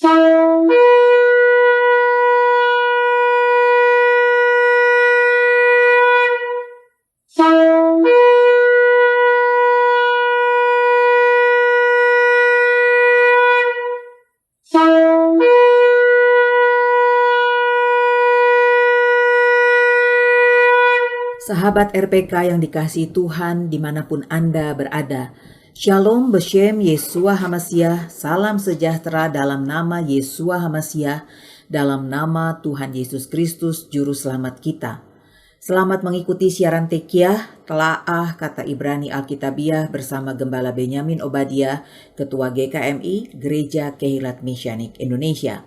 Sahabat RPK yang dikasihi Tuhan dimanapun Anda berada, Shalom Beshem Yeshua HaMashiach, salam sejahtera dalam nama Yeshua HaMashiach, dalam nama Tuhan Yesus Kristus Juru Selamat kita. Selamat mengikuti siaran Tekiah, Telaah Kata Ibrani Alkitabiah bersama Gembala Benyamin Obadiah, Ketua GKMI, Gereja Kehilat Mesianik Indonesia.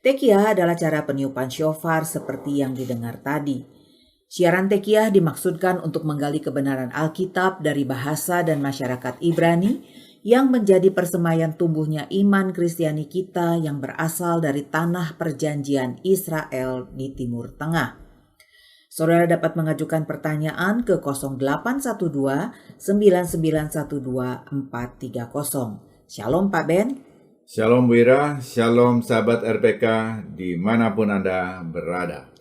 Tekiah adalah cara peniupan shofar seperti yang didengar tadi. Siaran Tekiah dimaksudkan untuk menggali kebenaran Alkitab dari bahasa dan masyarakat Ibrani yang menjadi persemaian tumbuhnya iman Kristiani kita yang berasal dari tanah perjanjian Israel di Timur Tengah. Saudara dapat mengajukan pertanyaan ke 0812 9912 430. Shalom Pak Ben. Shalom Wira, shalom sahabat RPK dimanapun Anda berada.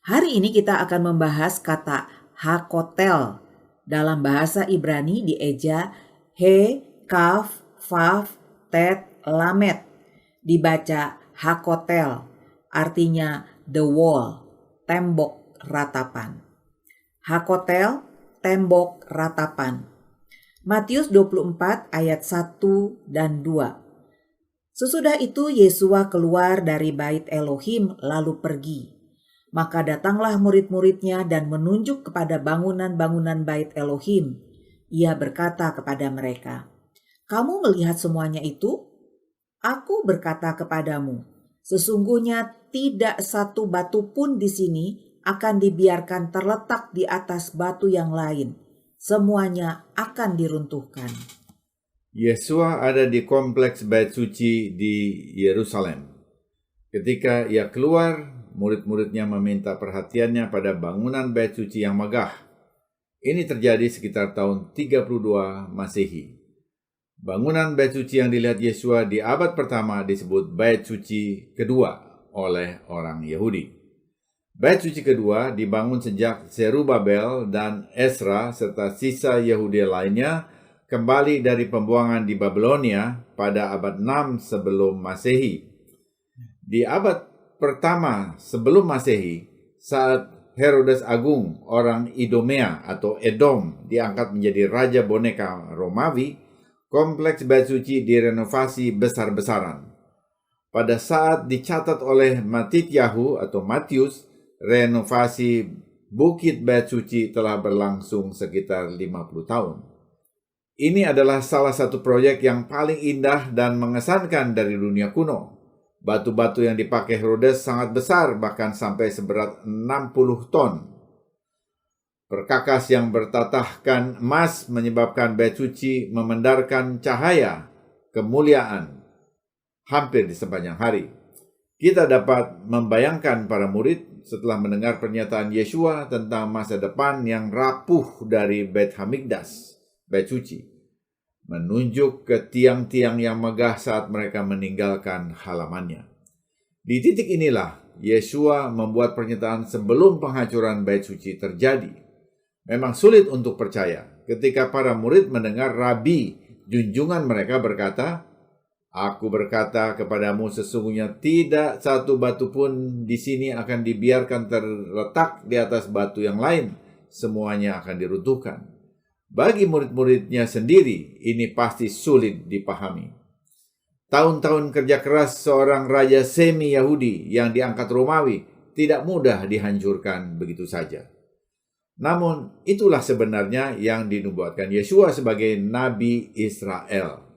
Hari ini kita akan membahas kata hakotel. Dalam bahasa Ibrani dieja he, kaf, faf, tet, lamet. Dibaca hakotel, artinya the wall, tembok ratapan. Hakotel, tembok ratapan. Matius 24 ayat 1 dan 2. Sesudah itu Yesua keluar dari bait Elohim lalu pergi. Maka datanglah murid-muridnya dan menunjuk kepada bangunan-bangunan bait Elohim. Ia berkata kepada mereka, "Kamu melihat semuanya itu? Aku berkata kepadamu, sesungguhnya tidak satu batu pun di sini akan dibiarkan terletak di atas batu yang lain. Semuanya akan diruntuhkan." Yesua ada di kompleks bait suci di Yerusalem. Ketika ia keluar, murid-muridnya meminta perhatiannya pada bangunan bait suci yang megah. Ini terjadi sekitar tahun 32 Masehi. Bangunan bait suci yang dilihat Yesua di abad pertama disebut bait suci kedua oleh orang Yahudi. Bait suci kedua dibangun sejak Zerubabel dan Ezra serta sisa Yahudi lainnya kembali dari pembuangan di Babilonia pada abad 6 sebelum Masehi. Di abad pertama sebelum Masehi, saat Herodes Agung, orang Idumea atau Edom, diangkat menjadi raja boneka Romawi, kompleks bait suci direnovasi besar-besaran. Pada saat dicatat oleh Matityahu atau Matius, renovasi bukit bait suci telah berlangsung sekitar 50 tahun. Ini adalah salah satu proyek yang paling indah dan mengesankan dari dunia kuno. Batu-batu yang dipakai Herodes sangat besar, bahkan sampai seberat 60 ton. Perkakas yang bertatahkan emas menyebabkan bait suci memandarkan cahaya kemuliaan hampir di sepanjang hari. Kita dapat membayangkan para murid setelah mendengar pernyataan Yesua tentang masa depan yang rapuh dari Beit Hamikdas, bait suci, menunjuk ke tiang-tiang yang megah saat mereka meninggalkan halamannya. Di titik inilah Yesua membuat pernyataan sebelum penghancuran bait suci terjadi. Memang sulit untuk percaya ketika para murid mendengar Rabi, junjungan mereka berkata, "Aku berkata kepadamu, sesungguhnya tidak satu batu pun di sini akan dibiarkan terletak di atas batu yang lain. Semuanya akan diruntuhkan." Bagi murid-muridnya sendiri, ini pasti sulit dipahami. Tahun-tahun kerja keras seorang raja semi-Yahudi yang diangkat Romawi tidak mudah dihancurkan begitu saja. Namun, itulah sebenarnya yang dinubuatkan Yesua sebagai Nabi Israel.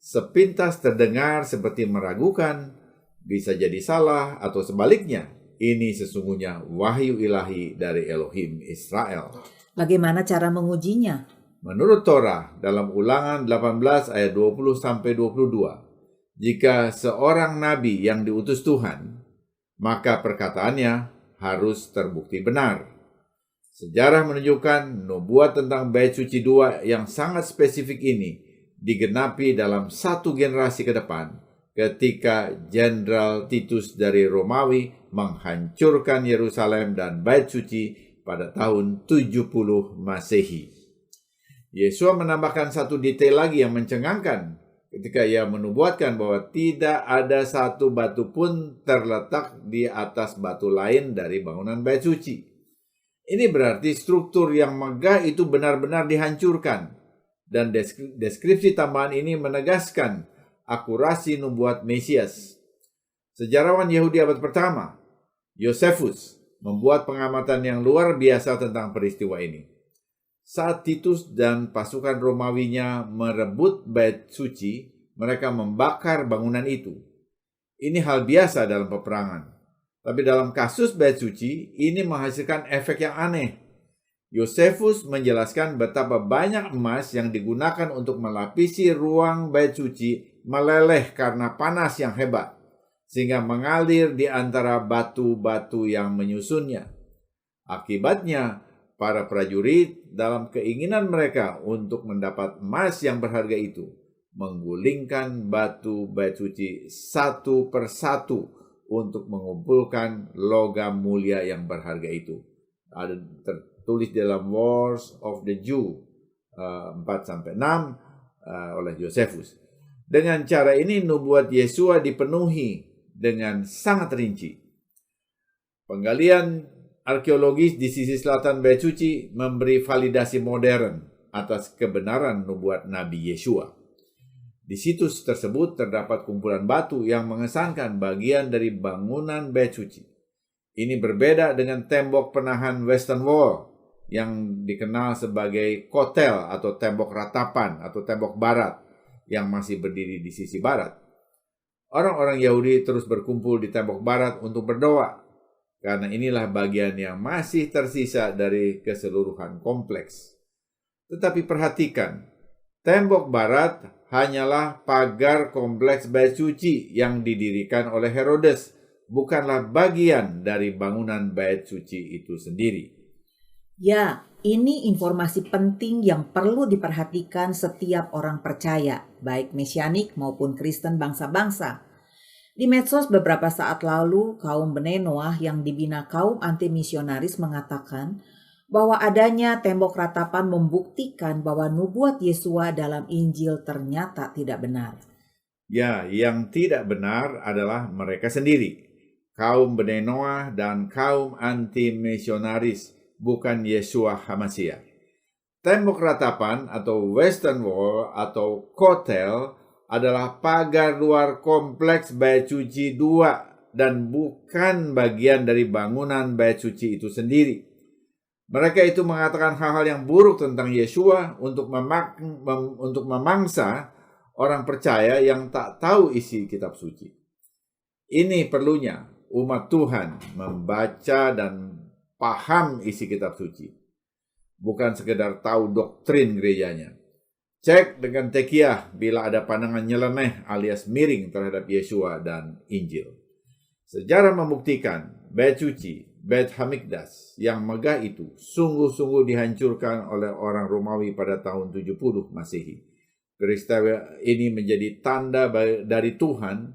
Sepintas terdengar seperti meragukan, bisa jadi salah, atau sebaliknya, ini sesungguhnya wahyu ilahi dari Elohim Israel. Bagaimana cara mengujinya? Menurut Torah, dalam Ulangan 18 ayat 20-22, jika seorang nabi yang diutus Tuhan, maka perkataannya harus terbukti benar. Sejarah menunjukkan nubuat tentang bait suci 2 yang sangat spesifik ini digenapi dalam satu generasi ke depan ketika Jenderal Titus dari Romawi menghancurkan Yerusalem dan Bait Suci pada tahun 70 Masehi. Yesua menambahkan satu detail lagi yang mencengangkan ketika ia menubuatkan bahwa tidak ada satu batu pun terletak di atas batu lain dari bangunan Bait Suci. Ini berarti struktur yang megah itu benar-benar dihancurkan. Dan deskripsi tambahan ini menegaskan akurasi nubuat Mesias. Sejarawan Yahudi abad pertama, Yosefus, membuat pengamatan yang luar biasa tentang peristiwa ini. Saat Titus dan pasukan Romawinya merebut Bait Suci, mereka membakar bangunan itu. Ini hal biasa dalam peperangan. Tapi dalam kasus Bait Suci, ini menghasilkan efek yang aneh. Yosefus menjelaskan betapa banyak emas yang digunakan untuk melapisi ruang Bait Suci meleleh karena panas yang hebat, sehingga mengalir di antara batu-batu yang menyusunnya. Akibatnya, para prajurit dalam keinginan mereka untuk mendapat emas yang berharga itu, menggulingkan batu Bait Suci satu persatu untuk mengumpulkan logam mulia yang berharga itu. Ada tertulis dalam Wars of the Jew 4-6 oleh Yosefus. Dengan cara ini nubuat Yesua dipenuhi dengan sangat rinci. Penggalian arkeologis di sisi selatan Bait Suci memberi validasi modern atas kebenaran nubuat Nabi Yesua. Di situs tersebut terdapat kumpulan batu yang mengesankan bagian dari bangunan Bait Suci. Ini berbeda dengan tembok penahan Western Wall yang dikenal sebagai kotel atau tembok ratapan atau tembok barat yang masih berdiri di sisi barat. Orang-orang Yahudi terus berkumpul di tembok barat untuk berdoa, karena inilah bagian yang masih tersisa dari keseluruhan kompleks. Tetapi perhatikan, tembok barat hanyalah pagar kompleks Bait Suci yang didirikan oleh Herodes, bukanlah bagian dari bangunan Bait Suci itu sendiri. Ya, ini informasi penting yang perlu diperhatikan setiap orang percaya, baik Mesianik maupun Kristen bangsa-bangsa. Di medsos beberapa saat lalu, kaum Bnei Noah yang dibina kaum anti-misionaris mengatakan bahwa adanya tembok ratapan membuktikan bahwa nubuat Yesua dalam Injil ternyata tidak benar. Ya, yang tidak benar adalah mereka sendiri, kaum Bnei Noah dan kaum anti-misionaris, bukan Yesua HaMashiach. Tembok ratapan atau Western Wall atau kotel adalah pagar luar kompleks Bait Suci 2 dan bukan bagian dari bangunan Bait Suci itu sendiri. Mereka itu mengatakan hal-hal yang buruk tentang Yesua untuk memangsa orang percaya yang tak tahu isi kitab suci. Ini perlunya umat Tuhan membaca dan paham isi kitab suci, bukan sekedar tahu doktrin gerejanya. Cek dengan tekiyah bila ada pandangan nyeleneh alias miring terhadap Yesua dan Injil. Sejarah membuktikan Bait Suci, Beit Hamikdas yang megah itu sungguh-sungguh dihancurkan oleh orang Romawi pada tahun 70 Masehi. Peristiwa ini menjadi tanda dari Tuhan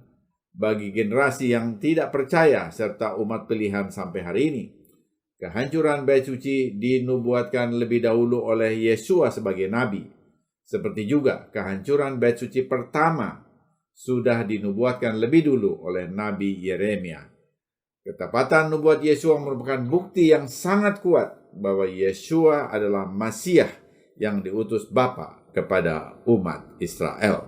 bagi generasi yang tidak percaya serta umat pilihan sampai hari ini. Kehancuran Bait Suci dinubuatkan lebih dahulu oleh Yesua sebagai nabi. Seperti juga kehancuran Bait Suci pertama sudah dinubuatkan lebih dulu oleh Nabi Yeremia. Ketepatan nubuat Yesua merupakan bukti yang sangat kuat bahwa Yesua adalah Masiah yang diutus Bapa kepada umat Israel.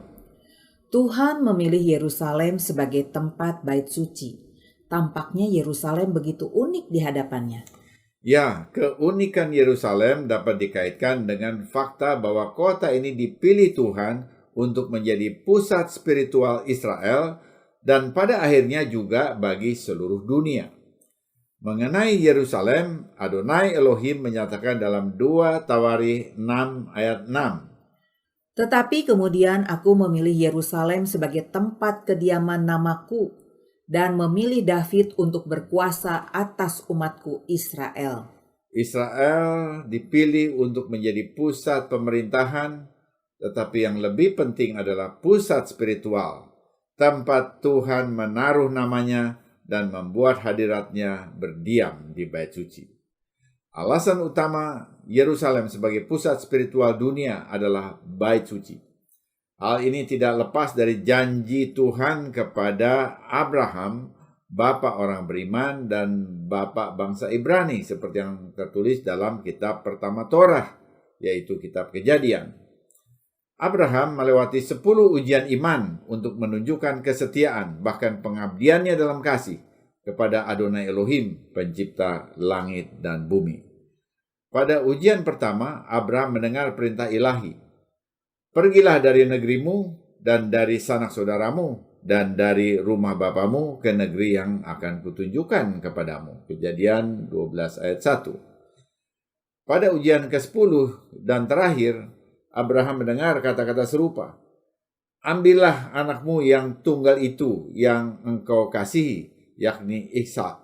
Tuhan memilih Yerusalem sebagai tempat Bait Suci. Tampaknya Yerusalem begitu unik di hadapannya. Ya, keunikan Yerusalem dapat dikaitkan dengan fakta bahwa kota ini dipilih Tuhan untuk menjadi pusat spiritual Israel dan pada akhirnya juga bagi seluruh dunia. Mengenai Yerusalem, Adonai Elohim menyatakan dalam 2 Tawarikh 6 ayat 6. Tetapi kemudian aku memilih Yerusalem sebagai tempat kediaman namaku dan memilih David untuk berkuasa atas umatku Israel. Israel dipilih untuk menjadi pusat pemerintahan, tetapi yang lebih penting adalah pusat spiritual, tempat Tuhan menaruh namanya dan membuat hadiratnya berdiam di bait suci. Alasan utama Yerusalem sebagai pusat spiritual dunia adalah bait suci. Hal ini tidak lepas dari janji Tuhan kepada Abraham, bapa orang beriman dan bapa bangsa Ibrani, seperti yang tertulis dalam kitab pertama Torah, yaitu kitab Kejadian. Abraham melewati 10 ujian iman untuk menunjukkan kesetiaan, bahkan pengabdiannya dalam kasih kepada Adonai Elohim, pencipta langit dan bumi. Pada ujian pertama, Abraham mendengar perintah ilahi. Pergilah dari negerimu dan dari sanak saudaramu dan dari rumah bapamu ke negeri yang akan kutunjukkan kepadamu. Kejadian 12 ayat 1. Pada ujian ke-10 dan terakhir, Abraham mendengar kata-kata serupa. Ambillah anakmu yang tunggal itu yang engkau kasihi, yakni Ishak.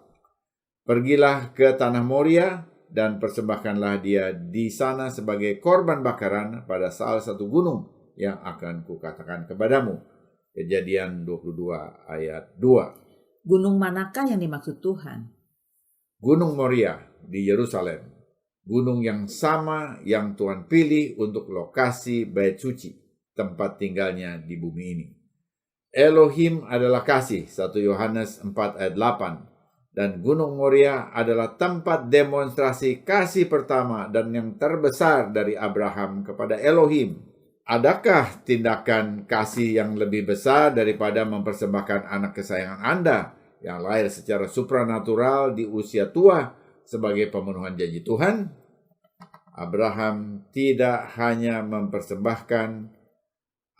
Pergilah ke tanah Moria dan persembahkanlah dia di sana sebagai korban bakaran pada salah satu gunung yang akan kukatakan kepadamu. Kejadian 22 ayat 2. Gunung manakah yang dimaksud Tuhan? Gunung Moria di Yerusalem. Gunung yang sama yang Tuhan pilih untuk lokasi bait suci, tempat tinggalnya di bumi ini. Elohim adalah kasih, 1 Yohanes 4 ayat 8. Dan Gunung Moria adalah tempat demonstrasi kasih pertama dan yang terbesar dari Abraham kepada Elohim. Adakah tindakan kasih yang lebih besar daripada mempersembahkan anak kesayangan Anda yang lahir secara supranatural di usia tua sebagai pemenuhan janji Tuhan? Abraham tidak hanya mempersembahkan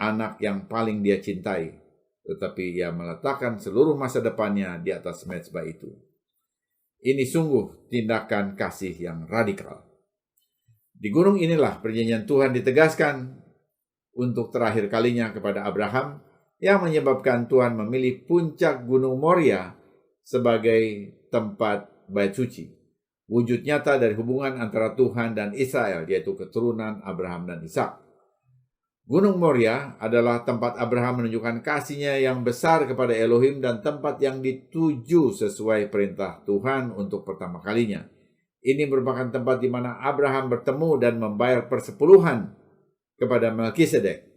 anak yang paling dia cintai, tetapi ia meletakkan seluruh masa depannya di atas mezbah itu. Ini sungguh tindakan kasih yang radikal. Di gunung inilah perjanjian Tuhan ditegaskan untuk terakhir kalinya kepada Abraham, yang menyebabkan Tuhan memilih puncak Gunung Moria sebagai tempat bait suci. Wujud nyata dari hubungan antara Tuhan dan Israel, yaitu keturunan Abraham dan Ishak. Gunung Moria adalah tempat Abraham menunjukkan kasihnya yang besar kepada Elohim dan tempat yang dituju sesuai perintah Tuhan untuk pertama kalinya. Ini merupakan tempat di mana Abraham bertemu dan membayar persepuluhan kepada Melkisedek,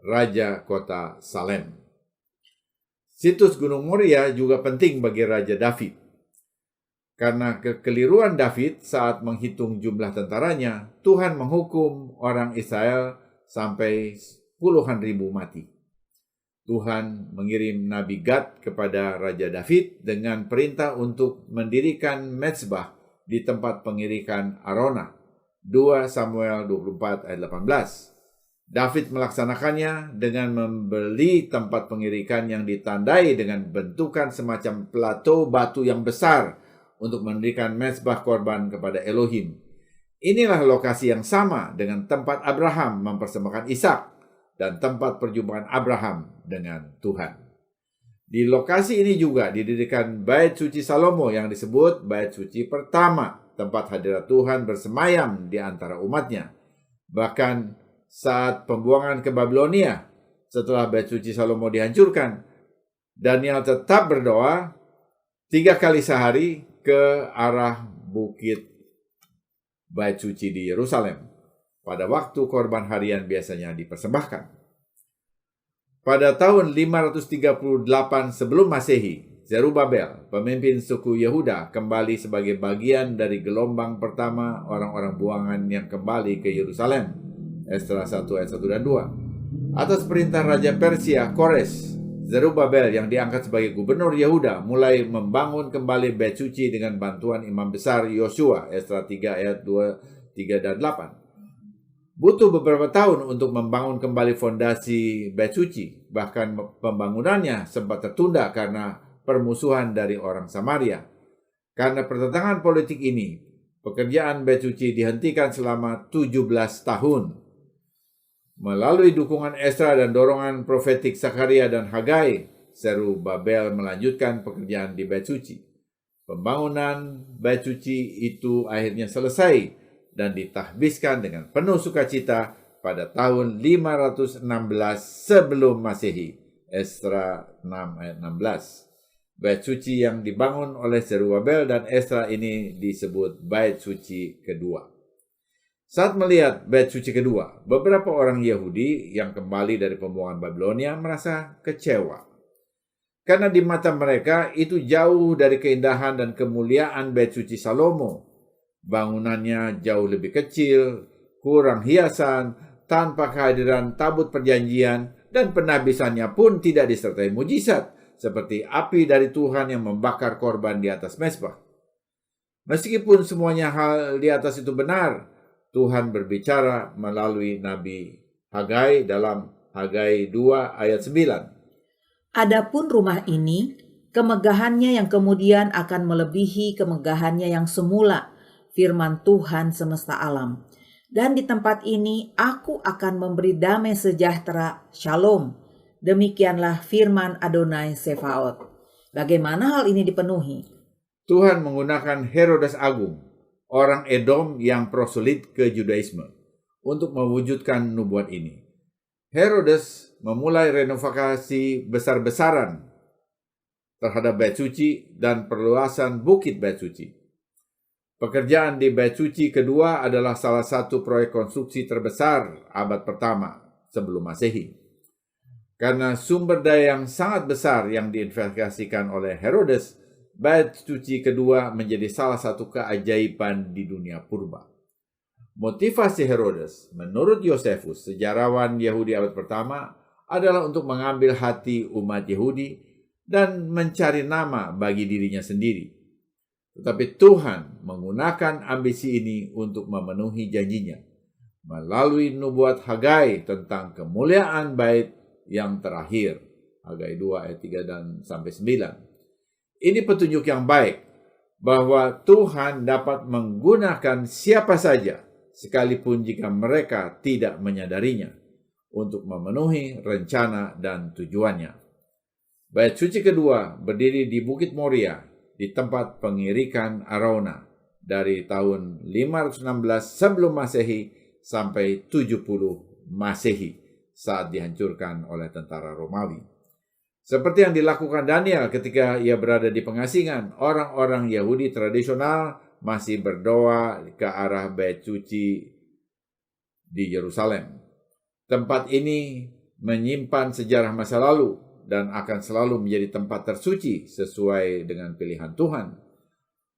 Raja kota Salem. Situs Gunung Moria juga penting bagi Raja David. Karena kekeliruan David saat menghitung jumlah tentaranya, Tuhan menghukum orang Israel sampai puluhan ribu mati. Tuhan mengirim Nabi Gad kepada Raja David dengan perintah untuk mendirikan mezbah di tempat pengirikan Arona. 2 Samuel 24 ayat 18. David melaksanakannya dengan membeli tempat pengirikan yang ditandai dengan bentukan semacam plato batu yang besar untuk mendirikan mezbah korban kepada Elohim. Inilah lokasi yang sama dengan tempat Abraham mempersembahkan Ishak dan tempat perjumpaan Abraham dengan Tuhan. Di lokasi ini juga didirikan Bait Suci Salomo yang disebut Bait Suci pertama, tempat hadirat Tuhan bersemayam di antara umatnya. Bahkan saat pembuangan ke Babilonia, setelah Bait Suci Salomo dihancurkan, Daniel tetap berdoa 3 kali sehari ke arah bukit Bait Suci di Yerusalem pada waktu korban harian biasanya dipersembahkan. Pada tahun 538 sebelum Masehi, Zerubabel, pemimpin suku Yehuda, kembali sebagai bagian dari gelombang pertama orang-orang buangan yang kembali ke Yerusalem. Esdra 1 ayat 1 dan 2. Atas perintah Raja Persia Kores, Zerubabel yang diangkat sebagai gubernur Yehuda mulai membangun kembali Bait Suci dengan bantuan imam besar Yosua. Esdra 3 ayat 2, 3 dan 8. Butuh beberapa tahun untuk membangun kembali fondasi Bait Suci. Bahkan pembangunannya sempat tertunda karena permusuhan dari orang Samaria. Karena pertentangan politik ini, pekerjaan Bait Suci dihentikan selama 17 tahun. Melalui dukungan Esra dan dorongan profetik Zakaria dan Hagai, Zerubabel melanjutkan pekerjaan di Bait Suci. Pembangunan Bait Suci itu akhirnya selesai dan ditahbiskan dengan penuh sukacita pada tahun 516 sebelum Masehi. Esra 6 ayat 16. Bait suci yang dibangun oleh Zerubabel dan Esra ini disebut bait suci kedua. Saat melihat bait suci kedua, beberapa orang Yahudi yang kembali dari pembuangan Babilonia merasa kecewa. Karena di mata mereka itu jauh dari keindahan dan kemuliaan bait suci Salomo. Bangunannya jauh lebih kecil, kurang hiasan, tanpa kehadiran tabut perjanjian, dan penabisannya pun tidak disertai mujizat, seperti api dari Tuhan yang membakar korban di atas mezbah. Meskipun semuanya hal di atas itu benar, Tuhan berbicara melalui Nabi Hagai dalam Hagai 2 ayat 9. Adapun rumah ini, kemegahannya yang kemudian akan melebihi kemegahannya yang semula, firman Tuhan semesta alam. Dan di tempat ini aku akan memberi damai sejahtera, shalom. Demikianlah firman Adonai Sefaot. Bagaimana hal ini dipenuhi? Tuhan menggunakan Herodes Agung, orang Edom yang proselit ke Judaisme, untuk mewujudkan nubuat ini. Herodes memulai renovasi besar-besaran terhadap bait suci dan perluasan bukit bait suci. Pekerjaan di bait suci kedua adalah salah satu proyek konstruksi terbesar abad pertama sebelum Masehi. Karena sumber daya yang sangat besar yang diinvestasikan oleh Herodes, bait suci kedua menjadi salah satu keajaiban di dunia purba. Motivasi Herodes, menurut Yosefus, sejarawan Yahudi abad pertama, adalah untuk mengambil hati umat Yahudi dan mencari nama bagi dirinya sendiri. Tetapi Tuhan menggunakan ambisi ini untuk memenuhi janjinya melalui nubuat Hagai tentang kemuliaan bait yang terakhir, Hagai 2 ayat 3 dan sampai 9. Ini petunjuk yang baik bahwa Tuhan dapat menggunakan siapa saja sekalipun jika mereka tidak menyadarinya untuk memenuhi rencana dan tujuannya. Bait suci kedua berdiri di Bukit Moria di tempat pengirikan Arauna dari tahun 516 sebelum Masehi sampai 70 Masehi saat dihancurkan oleh tentara Romawi. Seperti yang dilakukan Daniel ketika ia berada di pengasingan, orang-orang Yahudi tradisional masih berdoa ke arah bait suci di Yerusalem. Tempat ini menyimpan sejarah masa lalu dan akan selalu menjadi tempat tersuci sesuai dengan pilihan Tuhan.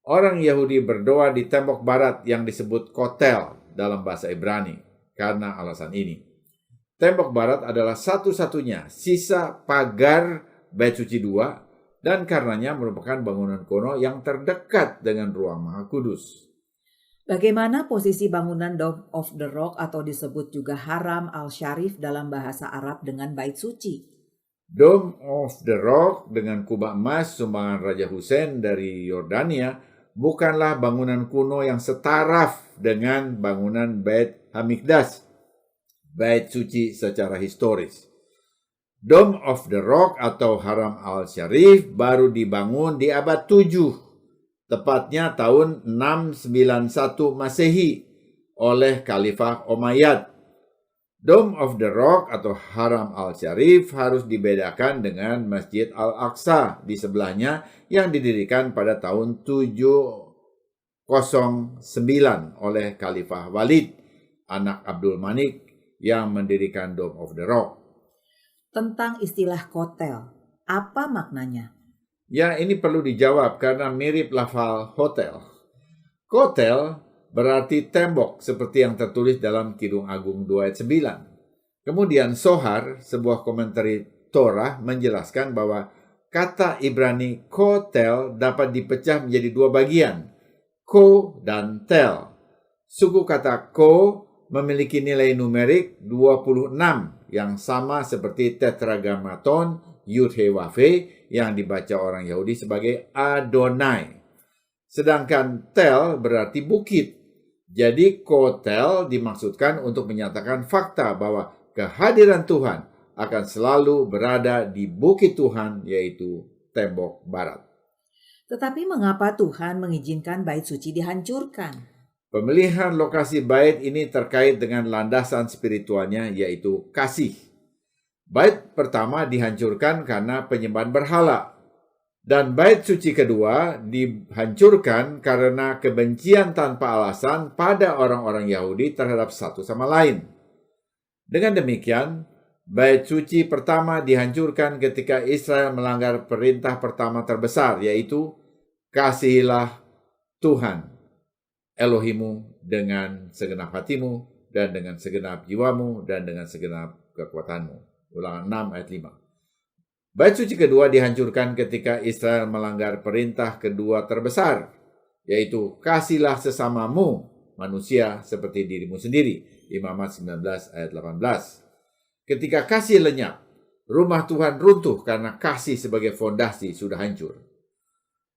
Orang Yahudi berdoa di tembok barat yang disebut Kotel dalam bahasa Ibrani karena alasan ini. Tembok barat adalah satu-satunya sisa pagar bait suci 2 dan karenanya merupakan bangunan kuno yang terdekat dengan ruang Maha Kudus. Bagaimana posisi bangunan Dome of the Rock atau disebut juga Haram al-Sharif dalam bahasa Arab dengan bait suci? Dome of the Rock dengan kubah emas sumbangan Raja Hussein dari Yordania bukanlah bangunan kuno yang setaraf dengan bangunan Bait Hamikdash, bait suci secara historis. Dome of the Rock atau Haram al-Sharif baru dibangun di abad 7, tepatnya tahun 691 Masehi oleh Khalifah Umayyad. Dome of the Rock atau Haram al-Sharif harus dibedakan dengan Masjid Al-Aqsa di sebelahnya yang didirikan pada tahun 709 oleh Khalifah Walid, anak Abdul Malik, yang mendirikan Dome of the Rock. Tentang istilah kotel, apa maknanya? Ya, ini perlu dijawab karena mirip lafal hotel. Kotel berarti tembok seperti yang tertulis dalam Kidung Agung 2 ayat 9. Kemudian Sohar, sebuah komentari Torah, menjelaskan bahwa kata Ibrani kotel dapat dipecah menjadi dua bagian, ko dan tel. Suku kata ko memiliki nilai numerik 26 yang sama seperti tetragrammaton Yud-He-Waf-He yang dibaca orang Yahudi sebagai Adonai. Sedangkan tel berarti bukit. Jadi kotel dimaksudkan untuk menyatakan fakta bahwa kehadiran Tuhan akan selalu berada di bukit Tuhan, yaitu tembok barat. Tetapi mengapa Tuhan mengizinkan bait suci dihancurkan? Pemilihan lokasi bait ini terkait dengan landasan spiritualnya, yaitu kasih. Bait pertama dihancurkan karena penyembahan berhala, dan bait suci kedua dihancurkan karena kebencian tanpa alasan pada orang-orang Yahudi terhadap satu sama lain. Dengan demikian, bait suci pertama dihancurkan ketika Israel melanggar perintah pertama terbesar, yaitu kasihilah Tuhan Elohimu dengan segenap hatimu dan dengan segenap jiwamu dan dengan segenap kekuatanmu. Ulangan 6 ayat 5. Bait suci kedua dihancurkan ketika Israel melanggar perintah kedua terbesar, yaitu kasihilah sesamamu manusia seperti dirimu sendiri. Imamat 19 ayat 18. Ketika kasih lenyap, rumah Tuhan runtuh karena kasih sebagai fondasi sudah hancur.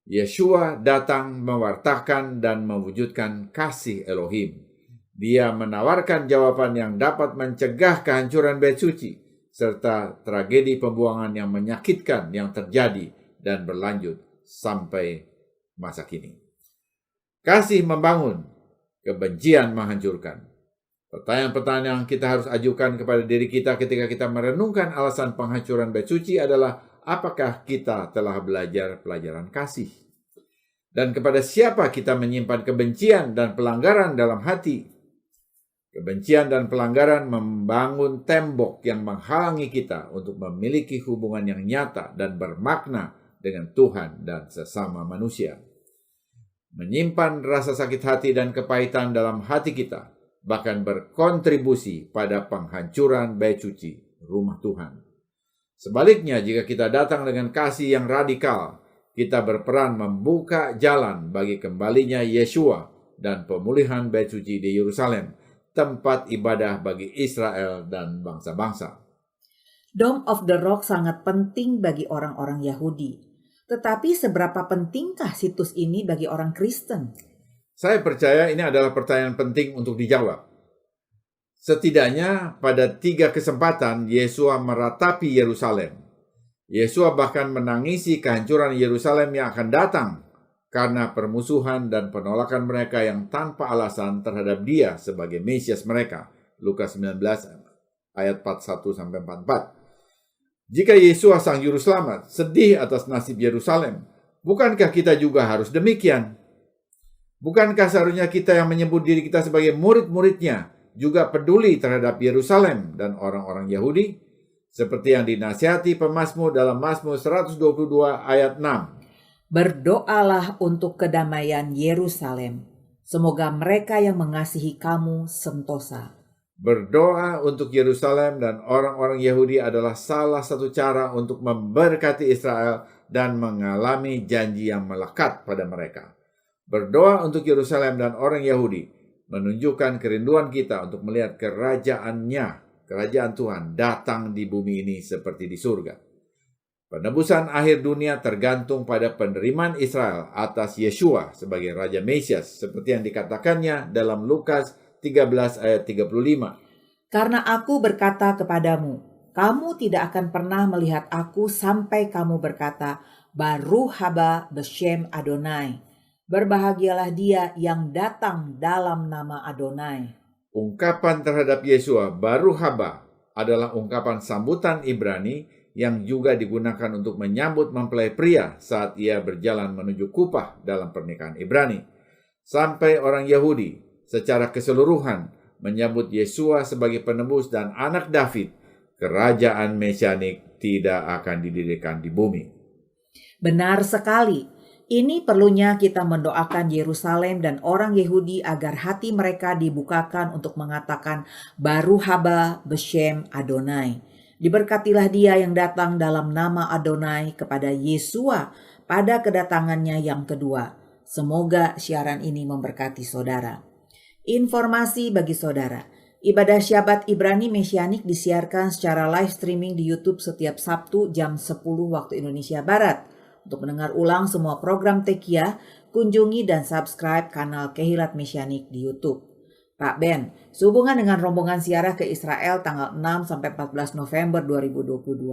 Yeshua datang mewartakan dan mewujudkan kasih Elohim. Dia menawarkan jawaban yang dapat mencegah kehancuran bait suci serta tragedi pembuangan yang menyakitkan yang terjadi dan berlanjut sampai masa kini. Kasih membangun, kebencian menghancurkan. Pertanyaan-pertanyaan yang kita harus ajukan kepada diri kita ketika kita merenungkan alasan penghancuran bait suci adalah, apakah kita telah belajar pelajaran kasih? Dan kepada siapa kita menyimpan kebencian dan pelanggaran dalam hati? Kebencian dan pelanggaran membangun tembok yang menghalangi kita untuk memiliki hubungan yang nyata dan bermakna dengan Tuhan dan sesama manusia. Menyimpan rasa sakit hati dan kepahitan dalam hati kita bahkan berkontribusi pada penghancuran bait suci rumah Tuhan. Sebaliknya, jika kita datang dengan kasih yang radikal, kita berperan membuka jalan bagi kembalinya Yeshua dan pemulihan bait suci di Yerusalem, tempat ibadah bagi Israel dan bangsa-bangsa. Dome of the Rock sangat penting bagi orang-orang Yahudi. Tetapi seberapa pentingkah situs ini bagi orang Kristen? Saya percaya ini adalah pertanyaan penting untuk dijawab. Setidaknya pada 3 kesempatan Yeshua meratapi Yerusalem. Yeshua bahkan menangisi kehancuran Yerusalem yang akan datang karena permusuhan dan penolakan mereka yang tanpa alasan terhadap Dia sebagai Mesias mereka. Lukas 19 ayat 41-44. Jika Yesus Sang Juru Selamat sedih atas nasib Yerusalem, bukankah kita juga harus demikian? Bukankah seharusnya kita yang menyebut diri kita sebagai murid-muridnya juga peduli terhadap Yerusalem dan orang-orang Yahudi? Seperti yang dinasihati pemazmur dalam Mazmur 122 ayat 6. Berdoalah untuk kedamaian Yerusalem. Semoga mereka yang mengasihi kamu sentosa. Berdoa untuk Yerusalem dan orang-orang Yahudi adalah salah satu cara untuk memberkati Israel dan mengalami janji yang melekat pada mereka. Berdoa untuk Yerusalem dan orang Yahudi menunjukkan kerinduan kita untuk melihat kerajaan Tuhan datang di bumi ini seperti di surga. Penebusan akhir dunia tergantung pada penerimaan Israel atas Yeshua sebagai Raja Mesias, seperti yang dikatakannya dalam Lukas 13 ayat 35. Karena aku berkata kepadamu, kamu tidak akan pernah melihat aku sampai kamu berkata, Baruch haba b'shem Adonai. Berbahagialah dia yang datang dalam nama Adonai. Ungkapan terhadap Yeshua, Baruch haba, adalah ungkapan sambutan Ibrani yang juga digunakan untuk menyambut mempelai pria saat ia berjalan menuju kupah dalam pernikahan Ibrani. Sampai orang Yahudi secara keseluruhan menyambut Yeshua sebagai penebus dan anak David, kerajaan mesianik tidak akan didirikan di bumi. Benar sekali. Ini perlunya kita mendoakan Yerusalem dan orang Yahudi agar hati mereka dibukakan untuk mengatakan Baruch haba b'shem Adonai. Diberkatilah dia yang datang dalam nama Adonai kepada Yeshua pada kedatangannya yang kedua. Semoga siaran ini memberkati saudara. Informasi bagi saudara. Ibadah Syabat Ibrani Mesianik disiarkan secara live streaming di YouTube setiap Sabtu jam 10 waktu Indonesia Barat. Untuk mendengar ulang semua program Tekia, kunjungi dan subscribe kanal Kehilat Mesianik di YouTube. Pak Ben, sehubungan dengan rombongan ziarah ke Israel tanggal 6-14 November 2022,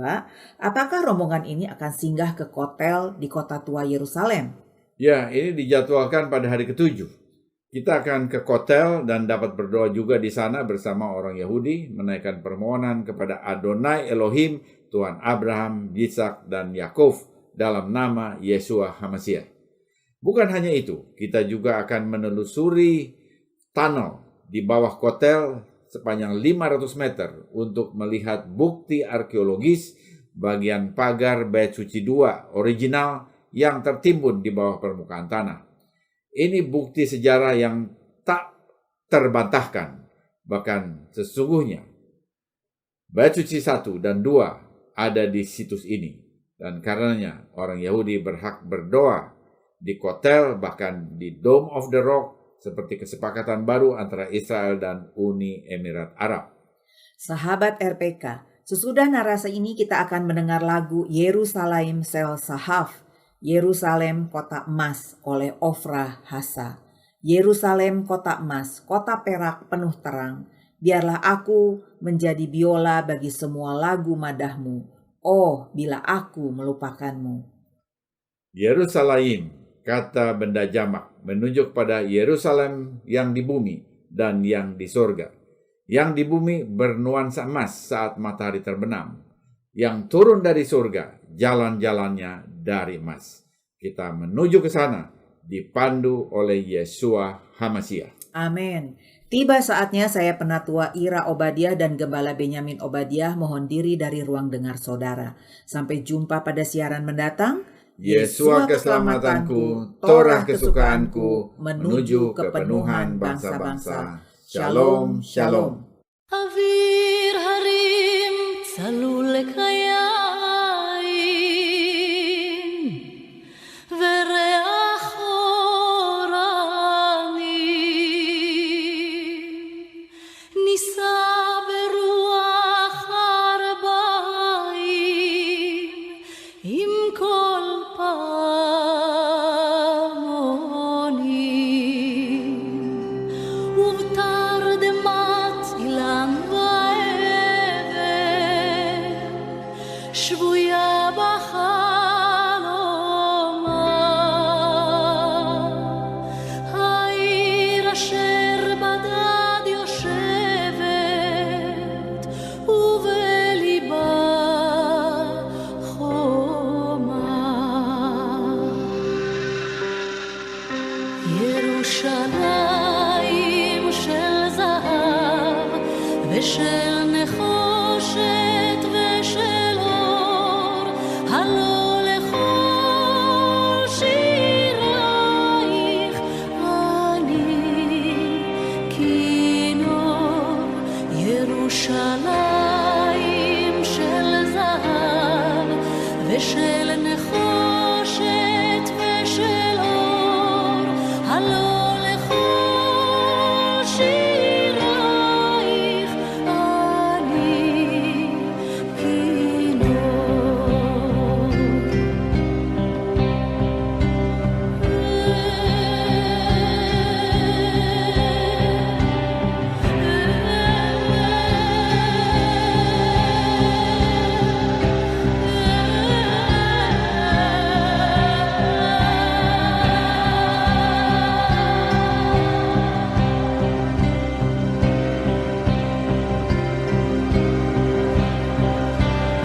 apakah rombongan ini akan singgah ke hotel di kota tua Yerusalem? Ya, ini dijadwalkan pada hari ke-7. Kita akan ke Kotel dan dapat berdoa juga di sana bersama orang Yahudi, menaikkan permohonan kepada Adonai Elohim, Tuhan Abraham, Yitzhak, dan Yakov dalam nama Yeshua HaMashiach. Bukan hanya itu, kita juga akan menelusuri tunnel di bawah Kotel sepanjang 500 meter untuk melihat bukti arkeologis bagian pagar Bait Suci II original yang tertimbun di bawah permukaan tanah. Ini bukti sejarah yang tak terbantahkan. Bahkan sesungguhnya Bait Suci 1 dan 2 ada di situs ini. Dan karenanya orang Yahudi berhak berdoa di Kotel, bahkan di Dome of the Rock, seperti kesepakatan baru antara Israel dan Uni Emirat Arab. Sahabat RPK, sesudah narasi ini kita akan mendengar lagu Yerusalem Sel Sahaf, Yerusalem Kota Emas oleh Ofra Hasa. Yerusalem Kota Emas, kota perak penuh terang. Biarlah aku menjadi biola bagi semua lagu madahmu. Oh, bila aku melupakanmu. Yerusalem, kata benda jamak, menunjuk pada Yerusalem yang di bumi dan yang di sorga. Yang di bumi bernuansa emas saat matahari terbenam. Yang turun dari surga, jalan-jalannya dari emas. Kita menuju ke sana, dipandu oleh Yeshua HaMashiach. Amin. Tiba saatnya saya Penatua Ira Obadiah dan Gembala Benyamin Obadiah mohon diri dari ruang dengar saudara. Sampai jumpa pada siaran mendatang. Yeshua keselamatanku, Torah kesukaanku, menuju kepenuhan bangsa-bangsa. Shalom, shalom. Avir harim צלול לקיים וריח אורנים נישא ברוח ארבעים עם כל פעמונים ובתרדמת אילן שבויה בחלומה העיר אשר בדד יושבת ובליבה חומה ירושלים של זהב ושל נחושת ושל הלא לכל שירייך אני כינור ירושלים של זהב ושל נחושת ושל אור הלא לכל שירייך אני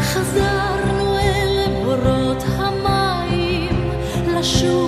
חזרנו אל בורות המים לשוב